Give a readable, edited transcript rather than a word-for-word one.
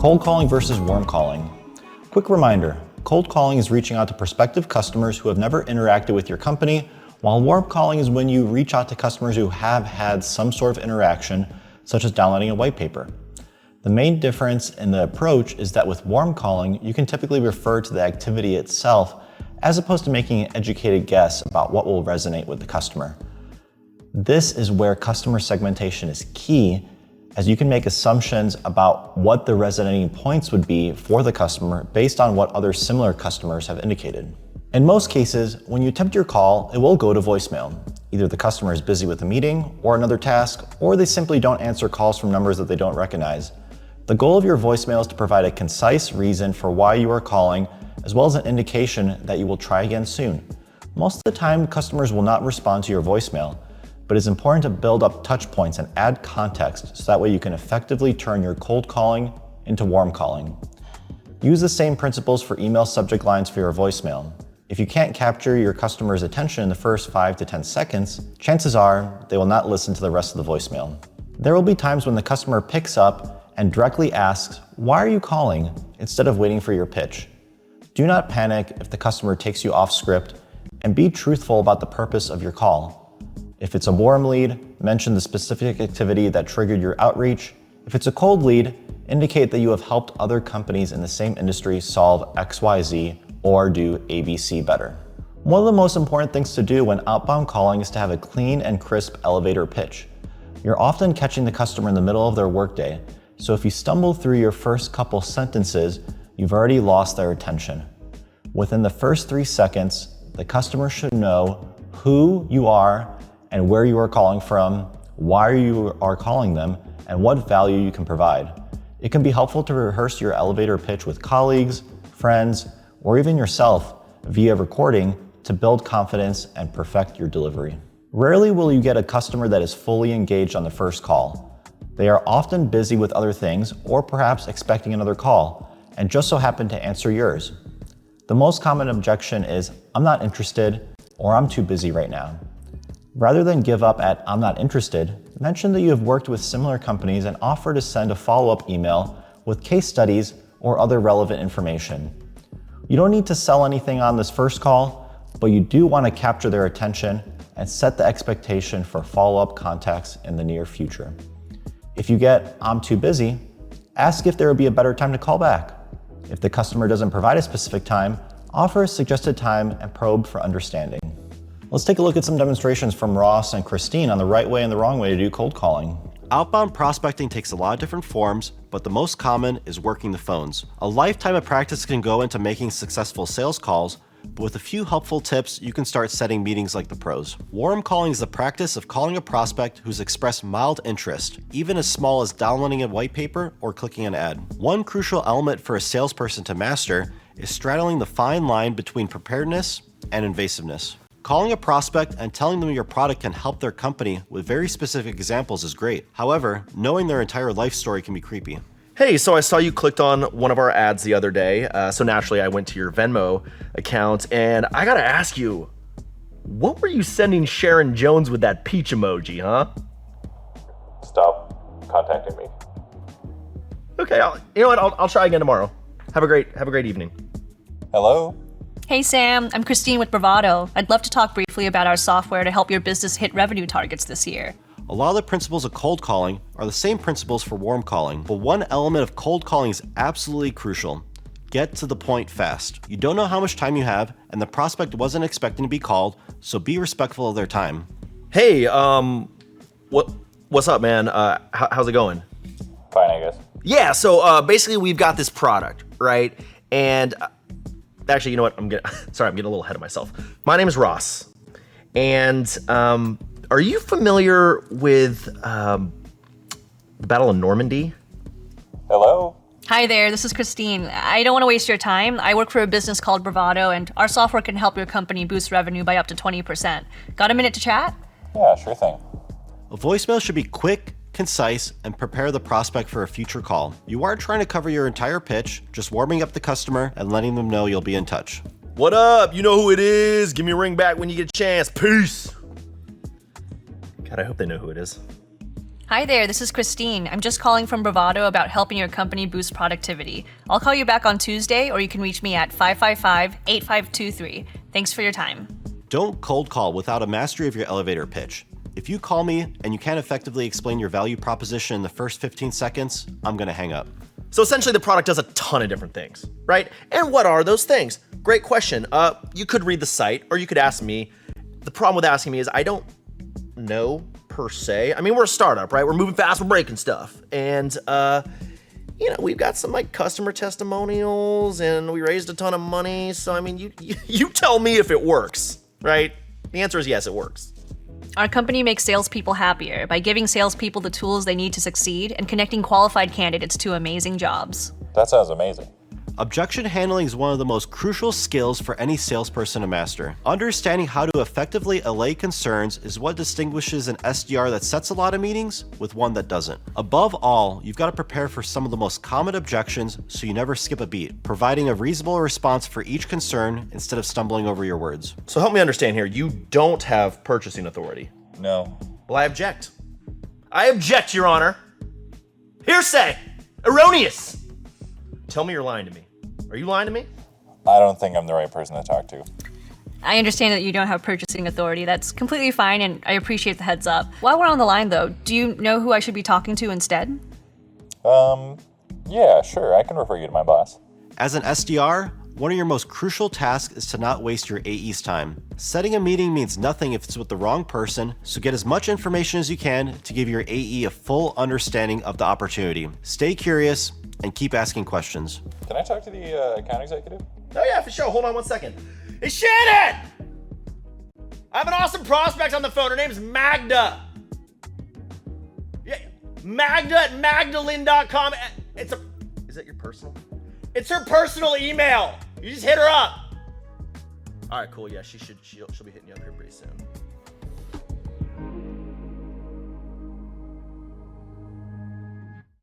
Cold calling versus warm calling. Quick reminder, cold calling is reaching out to prospective customers who have never interacted with your company, while warm calling is when you reach out to customers who have had some sort of interaction, such as downloading a white paper. The main difference in the approach is that with warm calling, you can typically refer to the activity itself as opposed to making an educated guess about what will resonate with the customer. This is where customer segmentation is key, as you can make assumptions about what the resonating points would be for the customer based on what other similar customers have indicated. In most cases, when you attempt your call, it will go to voicemail. Either the customer is busy with a meeting or another task, or they simply don't answer calls from numbers that they don't recognize. The goal of your voicemail is to provide a concise reason for why you are calling, as well as an indication that you will try again soon. Most of the time, customers will not respond to your voicemail, but it's important to build up touch points and add context so that way you can effectively turn your cold calling into warm calling. Use the same principles for email subject lines for your voicemail. If you can't capture your customer's attention in the first 5 to 10 seconds, chances are they will not listen to the rest of the voicemail. There will be times when the customer picks up and directly asks, "Why are you calling?" instead of waiting for your pitch. Do not panic if the customer takes you off script, and be truthful about the purpose of your call. If it's a warm lead, mention the specific activity that triggered your outreach. If it's a cold lead, indicate that you have helped other companies in the same industry solve XYZ or do ABC better. One of the most important things to do when outbound calling is to have a clean and crisp elevator pitch. You're often catching the customer in the middle of their workday, so if you stumble through your first couple sentences, you've already lost their attention. Within the first 3 seconds, the customer should know who you are and where you are calling from, why you are calling them, and what value you can provide. It can be helpful to rehearse your elevator pitch with colleagues, friends, or even yourself via recording to build confidence and perfect your delivery. Rarely will you get a customer that is fully engaged on the first call. They are often busy with other things or perhaps expecting another call and just so happen to answer yours. The most common objection is, "I'm not interested," or "I'm too busy right now." Rather than give up at "I'm not interested," mention that you have worked with similar companies and offer to send a follow-up email with case studies or other relevant information. You don't need to sell anything on this first call, but you do want to capture their attention and set the expectation for follow-up contacts in the near future. If you get "I'm too busy," ask if there would be a better time to call back. If the customer doesn't provide a specific time, offer a suggested time and probe for understanding. Let's take a look at some demonstrations from Ross and Christine on the right way and the wrong way to do cold calling. Outbound prospecting takes a lot of different forms, but the most common is working the phones. A lifetime of practice can go into making successful sales calls, but with a few helpful tips, you can start setting meetings like the pros. Warm calling is the practice of calling a prospect who's expressed mild interest, even as small as downloading a white paper or clicking an ad. One crucial element for a salesperson to master is straddling the fine line between preparedness and invasiveness. Calling a prospect and telling them your product can help their company with very specific examples is great. However, knowing their entire life story can be creepy. Hey, so I saw you clicked on one of our ads the other day, so naturally I went to your Venmo account, and I gotta ask you, what were you sending Sharon Jones with that peach emoji, huh? Stop contacting me. Okay, I'll try again tomorrow. Have a great evening. Hello? Hey Sam, I'm Christine with Bravado. I'd love to talk briefly about our software to help your business hit revenue targets this year. A lot of the principles of cold calling are the same principles for warm calling, but one element of cold calling is absolutely crucial. Get to the point fast. You don't know how much time you have, and the prospect wasn't expecting to be called, so be respectful of their time. Hey, what's up, man? How's it going? Fine, I guess. Yeah, so basically we've got this product, right? And actually, you know what? I'm getting a little ahead of myself. My name is Ross, and are you familiar with the Battle of Normandy? Hello? Hi there, this is Christine. I don't want to waste your time. I work for a business called Bravado, and our software can help your company boost revenue by up to 20%. Got a minute to chat? Yeah, sure thing. A voicemail should be quick, concise, and prepare the prospect for a future call. You aren't trying to cover your entire pitch, just warming up the customer and letting them know you'll be in touch. What up? You know who it is. Give me a ring back when you get a chance. Peace. God, I hope they know who it is. Hi there, this is Christine. I'm just calling from Bravado about helping your company boost productivity. I'll call you back on Tuesday, or you can reach me at 555-8523. Thanks for your time. Don't cold call without a mastery of your elevator pitch. If you call me and you can't effectively explain your value proposition in the first 15 seconds, I'm gonna hang up. So essentially the product does a ton of different things, right? And what are those things? Great question. You could read the site or you could ask me. The problem with asking me is I don't know per se. I mean, we're a startup, right? We're moving fast, we're breaking stuff. And, we've got some like customer testimonials and we raised a ton of money. So, I mean, you tell me if it works, right? The answer is yes, it works. Our company makes salespeople happier by giving salespeople the tools they need to succeed and connecting qualified candidates to amazing jobs. That sounds amazing. Objection handling is one of the most crucial skills for any salesperson to master. Understanding how to effectively allay concerns is what distinguishes an SDR that sets a lot of meetings with one that doesn't. Above all, you've got to prepare for some of the most common objections so you never skip a beat, providing a reasonable response for each concern instead of stumbling over your words. So help me understand here. You don't have purchasing authority. No. Well, I object. I object, Your Honor. Hearsay! Erroneous! Tell me you're lying to me. Are you lying to me? I don't think I'm the right person to talk to. I understand that you don't have purchasing authority. That's completely fine, and I appreciate the heads up. While we're on the line, though, do you know who I should be talking to instead? Yeah, sure. I can refer you to my boss. As an SDR, one of your most crucial tasks is to not waste your AE's time. Setting a meeting means nothing if it's with the wrong person, so get as much information as you can to give your AE a full understanding of the opportunity. Stay curious and keep asking questions. Can I talk to the account executive? Oh yeah, for sure. Hold on one second. Hey, Shannon! I have an awesome prospect on the phone. Her name's Magda. Yeah, Magda at Magdalene.com. Is that your personal? It's her personal email. You just hit her up. All right, cool. Yeah, she'll be hitting you up here pretty soon.